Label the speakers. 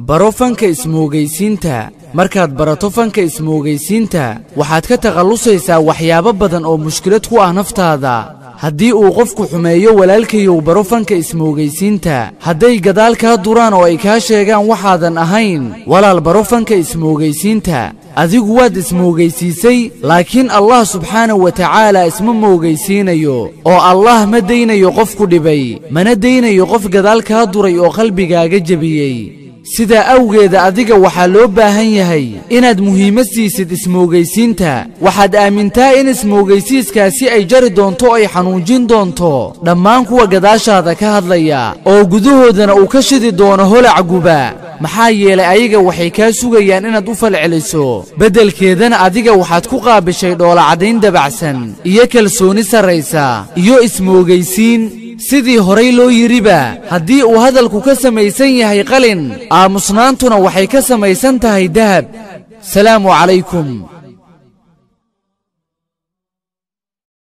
Speaker 1: baro fanka ismoogaysiinta. markaad barato fanka ismoogaysiinta waxaad ka takhalusaysaa waxyaabo badan oo mushkilad ku ah naftaada. haddii uu qofku xumeeyo walaalkayow baro fanka ismoogaysiinta. hadday gadaal kaa duraan oo ay kaa sheegaan waxaadan ahayn walaal baro fanka ismoogaysiinta. adigu waad ismoogaysiisay laakiin allah subxaanahu wa tacaala isma moogaysiinayo oo allah ma daynayo qofku dhibay mana daynayo qof gadaal kaa duray oo qalbigaaga jebiyey. sidaa awgeeda adiga waxaa loo baahan yahay inaad muhiimad siisid ismoogaysiinta. waxaad aamintaa in ismoogaysiiskaasi ay jari doonto oo ay xanuujin doonto dhammaan kuwa gadaashaada ka hadlaya oo gudahoodana uu ka shidi doono holac guba. maxaa yeelay ayaga waxay kaa sugayaan inaad u falceliso beddelkeedana adiga waxaad ku qaabishay dhoolacadayn dabacsan iyo kalsooni sarraysa iyo ismoogaysiin. sidii horay loo yiriba haddii uu hadalku ka samaysan yahay qalin aamusnaantuna waxay ka samaysan tahay dahab. salaamu calaykum.